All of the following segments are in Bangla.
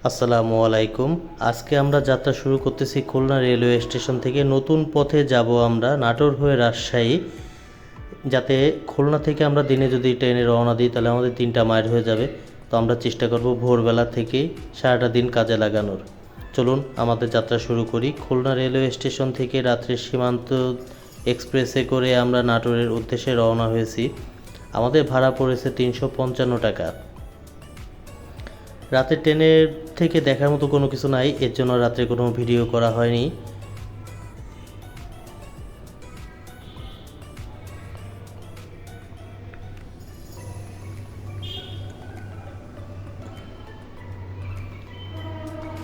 আসসালামু আলাইকুম। আজকে আমরা যাত্রা শুরু করতেছি খুলনা রেলওয়ে স্টেশন থেকে। নতুন পথে যাব আমরা নাটোর হয়ে রাজশাহী। যাতে খুলনা থেকে আমরা দিনে যদি ট্রেনে রওনা দিই তাহলে আমাদের 3টা মাইল হয়ে যাবে। তো আমরা চেষ্টা করব ভোরবেলা থেকেই সারাটা দিন কাজে লাগানোর। চলুন আমাদের যাত্রা শুরু করি। খুলনা রেলওয়ে স্টেশন থেকে রাত্রে সীমান্ত এক্সপ্রেসে করে আমরা নাটোরের উদ্দেশ্যে রওনা হয়েছি। আমাদের ভাড়া পড়েছে 355 টাকা। রাতে ট্রেনের থেকে দেখার মতো কোনো কিছু নাই, এর জন্য রাত্রে কোনো ভিডিও করা হয়নি।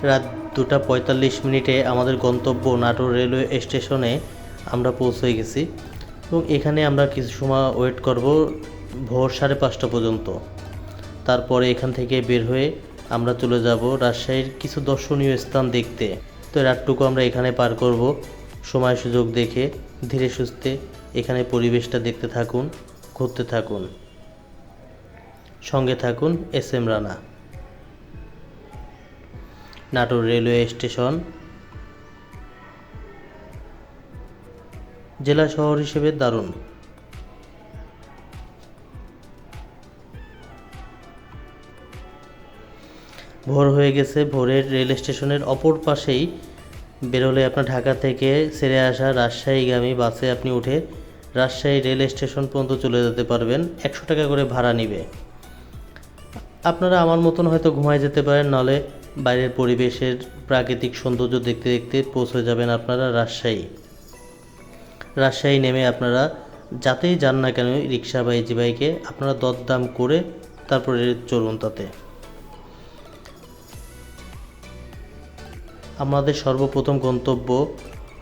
রাত 2:45 আমাদের গন্তব্য নাটোর রেলওয়ে স্টেশনে আমরা পৌঁছে গেছি এবং এখানে আমরা কিছু সময় ওয়েট করব ভোর 5:30 পর্যন্ত। তারপরে এখান থেকে বের হয়ে আমরা চলে যাব রাজশাহীর কিছু দর্শনীয় স্থান দেখতে। তো রাতটুকু আমরা এখানে পার করব সময় সুযোগ দেখে ধীরে সুস্থে। এখানে পরিবেশটা দেখতে থাকুন, ঘুরতে থাকুন, সঙ্গে থাকুন SM Rana. Natore railway station জেলা শহর হিসেবে দারুণ। ভোর হয়ে গেছে। ভোরের রেল স্টেশনের অপর পাশেই বেরোলে আপনার ঢাকা থেকে ছেড়ে আসা রাজশাহীগামী বাসে আপনি উঠে রাজশাহী রেল স্টেশন পর্যন্ত চলে যেতে পারবেন। 100 টাকা করে ভাড়া নিবে। আপনারা আমার মতন হয়তো ঘুমায় যেতে পারেন, নাহলে বাইরের পরিবেশের প্রাকৃতিক সৌন্দর্য দেখতে দেখতে পৌঁছে যাবেন আপনারা রাজশাহী নেমে আপনারা যাতেই যান না কেন রিক্সা বা ইজি বাইকে আপনারা দরদাম করে তারপরে চলুন। তাতে আমাদের সর্বপ্রথম গন্তব্য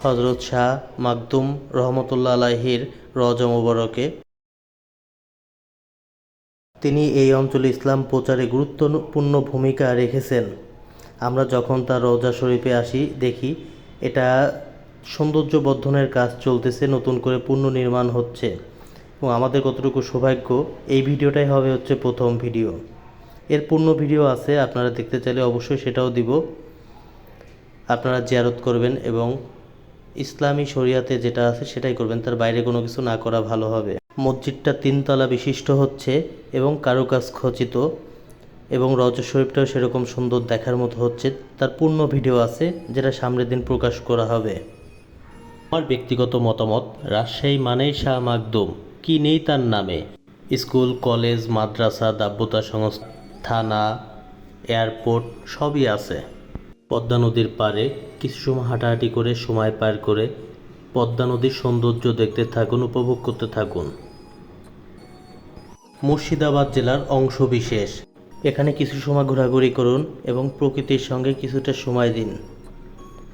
হযরত শাহ মাকদুম রহমতুল্লাহ আলাইহির রওজা মুবারকে। তিনি এই অঞ্চলে ইসলাম প্রচারে গুরুত্বপূর্ণ ভূমিকা রেখেছেন। আমরা যখন তার রওজা শরীফে আসি দেখি এটা সৌন্দর্য বর্ধনের কাজ চলতেছে, নতুন করে পুনর্নির্মাণ হচ্ছে এবং আমাদের কতটুকু সৌভাগ্য এই ভিডিওটাই হবে প্রথম ভিডিও। এর পূর্ণ ভিডিও আছে, আপনারা দেখতে চাইলে অবশ্যই সেটাও দিব। আপনারা জিয়ারত করবেন এবং ইসলামী শরিয়াতে যেটা আছে সেটাই করবেন, তার বাইরে কোনো কিছু না করা ভালো হবে। মসজিদটা 3 তলা বিশিষ্ট হচ্ছে এবং কারুকাজ খচিত এবং রওজা শরীফটাও সেরকম সুন্দর দেখার মতো হচ্ছে। তার পূর্ণ ভিডিও আছে যেটা সামনের দিন প্রকাশ করা হবে। আমার ব্যক্তিগত মতামত, রাজশাহী মানেই শাহ মাকদুম, কি নেই তার নামে। স্কুল, কলেজ, মাদ্রাসা, দাব্বতা সংস্থা, থানা, এয়ারপোর্ট সবই আছে। পদ্মা নদীর পাড়ে কিছু সময় হাঁটাহাঁটি করে সময় পার করে পদ্মা নদীর সৌন্দর্য দেখতে থাকুন, উপভোগ করতে থাকুন। মুর্শিদাবাদ জেলার অংশ বিশেষ। এখানে কিছু সময় ঘোরাঘুরি করুন এবং প্রকৃতির সঙ্গে কিছুটা সময় দিন।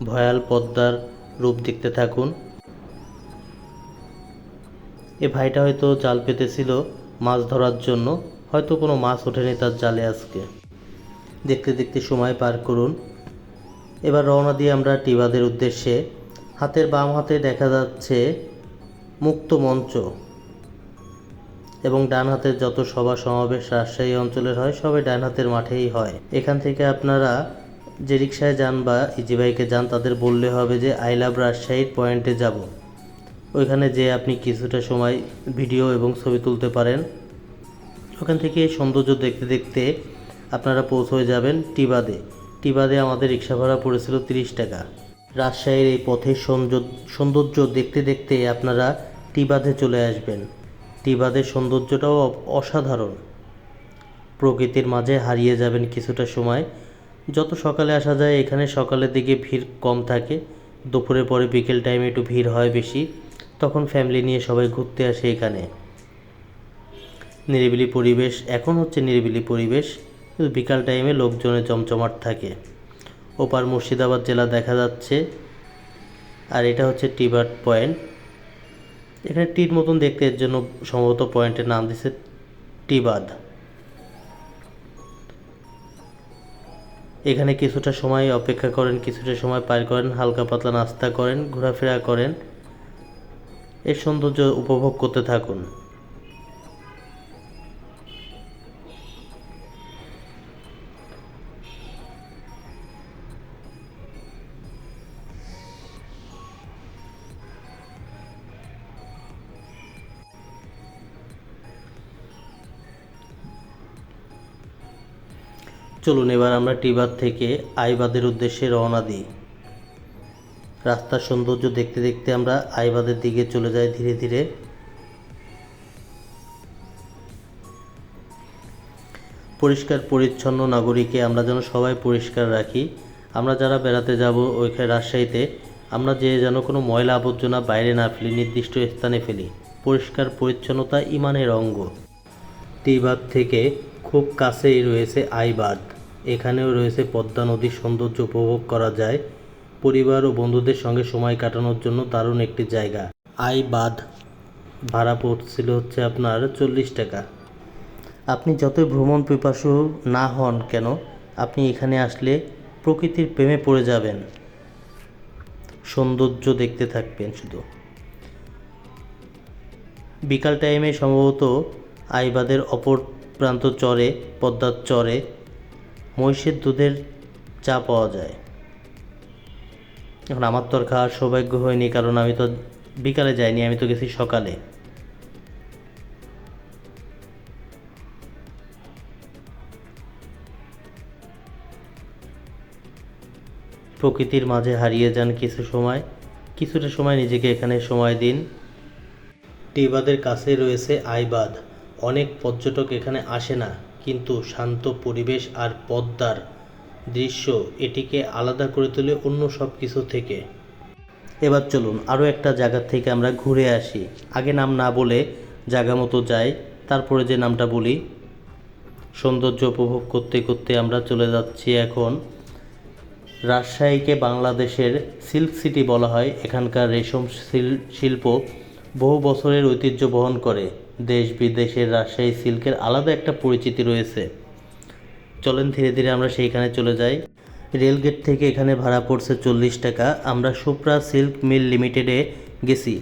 ভয়াল পদ্মার রূপ দেখতে থাকুন। এ ভাইটা হয়তো জাল পেতেছিল মাছ ধরার জন্য, হয়তো কোনো মাছ ওঠেনি তার জালে আজকে। দেখতে দেখতে সময় পার করুন। এবার রওনা দিয়ে আমরা টিবাদের উদ্দেশ্যে। হাতের বাম হাতে দেখা যাচ্ছে মুক্ত মঞ্চ এবং ডান হাতের যত সভা সমাবেশ রাজশাহী অঞ্চলের হয় সবাই ডান হাতের মাঠেই হয়। এখান থেকে আপনারা যে রিক্সায় যান বা ইজি বাইকে যান তাদের বললে হবে যে আই লাভ রাজশাহীর পয়েন্টে যাব। ওইখানে যে আপনি কিছুটা সময় ভিডিও এবং ছবি তুলতে পারেন। ওখান থেকে সৌন্দর্য দেখতে দেখতে আপনারা পৌঁছে যাবেন টিবাদে আমাদের রিক্সা ভাড়া পড়েছিল 30 টাকা। রাজশাহীর এই পথের সৌন্দর্য দেখতে দেখতে আপনারা টিবাদে চলে আসবেন। টিবাদের সৌন্দর্যটাও অসাধারণ। প্রকৃতির মাঝে হারিয়ে যাবেন কিছুটা সময়। যত সকালে আসা যায় এখানে সকালের দিকে ভিড় কম থাকে, দুপুরের পরে বিকেল টাইমে একটু ভিড় হয় বেশি, তখন ফ্যামিলি নিয়ে সবাই ঘুরতে আসে এখানে। নিরিবিলি পরিবেশ, এখন নিরিবিলি পরিবেশ, কিন্তু বিকাল টাইমে লোকজনে জমজমাট থাকে। ওপার মুর্শিদাবাদ জেলা দেখা যাচ্ছে আর এটা টিবাদ পয়েন্ট। এখানে টির মতন দেখতে, এর জন্য সম্ভবত পয়েন্টের নাম দিছে টিবাদ। এখানে কিছুটা সময় অপেক্ষা করেন, কিছুটা সময় পার করেন, হালকা পাতলা নাস্তা করেন, ঘোরাফেরা করেন, এর সৌন্দর্য উপভোগ করতে থাকুন। চলুন এবার আমরা টিবাদ থেকে আইবাদের উদ্দেশ্যে রওনা দিই। রাস্তার সৌন্দর্য দেখতে দেখতে আমরা আইবাদের দিকে চলে যাই ধীরে ধীরে। পরিষ্কার পরিচ্ছন্ন নাগরিকে আমরা যেন সবাই পরিষ্কার রাখি। আমরা যারা বেড়াতে যাব ওইখানে রাজশাহীতে, আমরা যেন কোনো ময়লা আবর্জনা বাইরে না ফেলি, নির্দিষ্ট স্থানে ফেলি। পরিষ্কার পরিচ্ছন্নতা ইমানের অঙ্গ। টিবাদ থেকে খুব কাছেই রয়েছে আইবাদ। এখানেও রয়েছে পদ্মা নদীর সৌন্দর্য উপভোগ করা যায়। পরিবার ও বন্ধুদের সঙ্গে সময় কাটানোর জন্য দারুণ একটি জায়গা। আইবাদ ভাড়া পড়ছিল হচ্ছে আপনার 40 টাকা। আপনি যতই ভ্রমণ পিপাসু না হন কেন, আপনি এখানে আসলে প্রকৃতির প্রেমে পড়ে যাবেন। সৌন্দর্য দেখতে থাকবেন শুধু। বিকাল টাইমে সম্ভবত আইবাদের অপর প্রান্ত চরে, পদ্মার চরে মহিষের দুধের চা পাওয়া যায়। এখন আমার তো আর খাওয়ার সৌভাগ্য হয়নি, কারণ আমি তো বিকালে যাইনি, আমি তো গেছি সকালে। প্রকৃতির মাঝে হারিয়ে যান কিছুটা সময় নিজেকে এখানে সময় দিন। টিবাদের কাছে রয়েছে আইবাদ। অনেক পর্যটক এখানে আসে না, কিন্তু শান্ত পরিবেশ আর পদ্মার দৃশ্য এটিকে আলাদা করে তোলে অন্য সব কিছু থেকে। এবার চলুন আরও একটা জায়গা থেকে আমরা ঘুরে আসি। আগে নাম না বলে জায়গা মতো যাই, তারপরে যে নামটা বলি। সৌন্দর্য উপভোগ করতে করতে আমরা চলে যাচ্ছি এখন। রাজশাহীকে বাংলাদেশের সিল্ক সিটি বলা হয়। এখানকার রেশম শিল্প বহু বছরের ঐতিহ্য বহন করে। দেশ বিদেশের রাজশাহী সিল্কের আলাদা একটা পরিচিতি রয়েছে। চলেন ধীরে ধীরে আমরা সেইখানে চলে যাই। রেলগেট থেকে এখানে ভাড়া পড়ছে 40 টাকা। আমরা সুপ্রা সিল্ক মিল লিমিটেডে গেছি।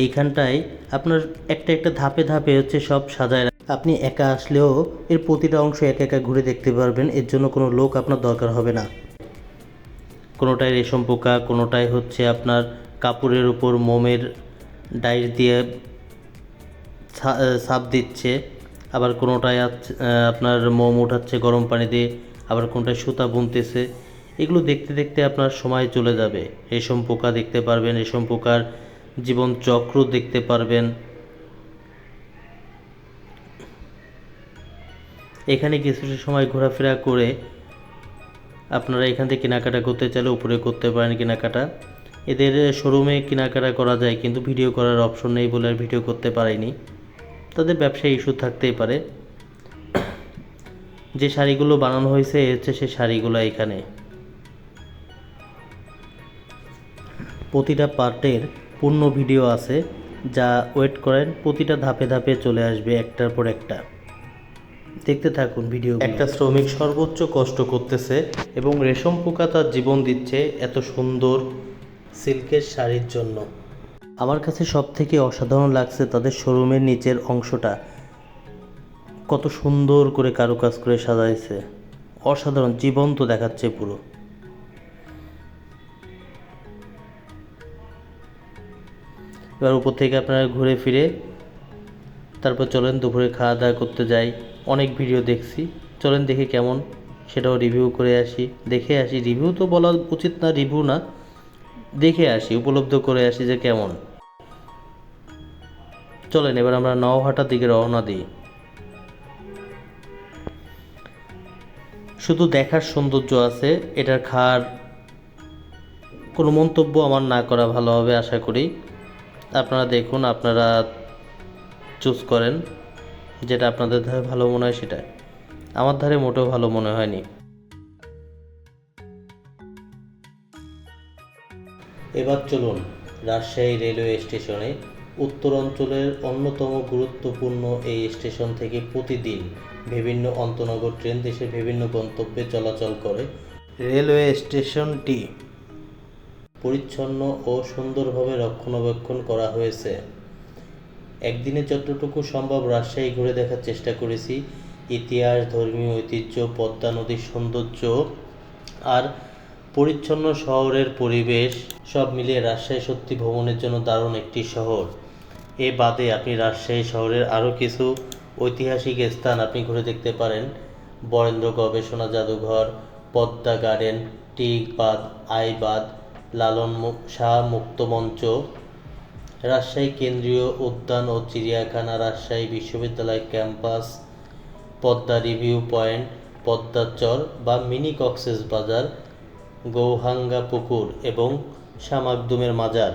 এইখানটায় আপনার একটা একটা ধাপে ধাপে হচ্ছে সব সাজায়। আপনি একা আসলেও এর প্রতিটা অংশ একা একা ঘুরে দেখতে পারবেন। এর জন্য কোনো লোক আপনার দরকার হবে না। কোনোটায় রেশম পোকা, কোনোটায় হচ্ছে আপনার কাপড়ের উপর মোমের ডাইস দিয়ে ছাপ দিচ্ছে, আবার কোনোটায় আপনার মোম উঠাচ্ছে গরম পানি দিয়ে, আবার কোনোটায় সুতা বুনতেছে। এগুলো দেখতে দেখতে আপনার সময় চলে যাবে। রেশম পোকা দেখতে পারবেন, রেশম পোকার জীবন চক্র দেখতে পারবেন। এখানে কিছুটা সময় ঘোরাফেরা করে আপনারা এখান থেকে কেনাকাটা করতে চাইলে উপরে করতে পারেন কেনাকাটা। এদের শোরুমে কেনাকাটা করা যায়, কিন্তু ভিডিও করার অপশন নেই বলে আর ভিডিও করতে পারিনি। তাদের ব্যবসায়ী ইস্যু থাকতেই পারে। যে শাড়িগুলো বানানো হয়েছে হচ্ছে সেই শাড়িগুলো এখানে। প্রতিটা পার্টের পূর্ণ ভিডিও আছে, যা ওয়েট করেন প্রতিটা ধাপে ধাপে চলে আসবে একটার পর একটা। দেখতে থাকুন ভিডিও। একটা শ্রমিক সর্বোচ্চ কষ্ট করতেছে এবং রেশম পোকা তার জীবন দিচ্ছে এত সুন্দর সিল্কের শাড়ির জন্য। আমার কাছে সব থেকে অসাধারণ লাগছে তাদের শোরুমের নিচের অংশটা, কত সুন্দর করে কারুকাজ করে সাজাইছে। অসাধারণ, জীবন্ত দেখাচ্ছে পুরো। এবার উপর থেকে আপনারা ঘুরে ফিরে তারপর চলেন দুপুরে খাওয়া দাওয়া করতে যাই। অনেক ভিডিও দেখছি, চলেন দেখি কেমন সেটাও রিভিউ করে আসি, দেখে আসি। রিভিউ তো বলা উচিত না, রিভিউ না, দেখে আসি, উপলব্ধ করে আসি যে কেমন। চলেন এবার আমরা নওহাটার দিকে রওনা দিই। শুধু দেখার সৌন্দর্য আছে, এটার খাওয়ার কোনো মন্তব্য আমার না করা ভালো হবে আশা করি। আপনারা দেখুন, আপনারা চুজ করেন যেটা আপনাদের ধারে ভালো মনে হয় সেটা। আমার ধারে মোটেও ভালো মনে হয়নি। এবার চলুন রাজশাহী রেলওয়ে স্টেশনে। উত্তর অঞ্চলের অন্যতম গুরুত্বপূর্ণ এই স্টেশন থেকে প্রতিদিন বিভিন্ন আন্তনগর ট্রেন দেশের বিভিন্ন গন্তব্যে চলাচল করে। রেলওয়ে স্টেশনটি পরিচ্ছন্ন ও সুন্দরভাবে রক্ষণাবেক্ষণ করা হয়েছে। একদিনে যতটুকু সম্ভব রাজশাহী ঘুরে দেখার চেষ্টা করেছি। ইতিহাস, ধর্মীয় ঐতিহ্য, পদ্মা নদীর সৌন্দর্য আর পরিচ্ছন্ন শহরের পরিবেশ সব মিলিয়ে রাজশাহী সত্যি ভ্রমণের জন্য দারুণ একটি শহর। এ বাদে আপনি রাজশাহী শহরের আরও কিছু ঐতিহাসিক স্থান আপনি ঘুরে দেখতে পারেন। বরেন্দ্র গবেষণা জাদুঘর, পদ্মা গার্ডেন, টিক বাঁধ, আই বাঁধ, লালন শাহ মুক্ত মঞ্চ, রাজশাহী কেন্দ্রীয় উদ্যান ও চিড়িয়াখানা, রাজশাহী বিশ্ববিদ্যালয় ক্যাম্পাস, পদ্মা রিভিউ পয়েন্ট, পদ্মার চর বা মিনি কক্সবাজার, গৌহাঙ্গা পুকুর এবং শামাকদুমের মাজার।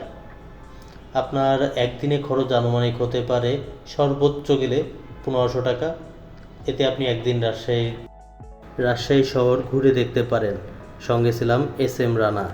আপনার একদিনে খরচ আনুমানিক হতে পারে সর্বোচ্চ গেলে 1500 টাকা। এতে আপনি একদিন রাজশাহী শহর ঘুরে দেখতে পারেন। সঙ্গে ছিলাম এস এম রানা।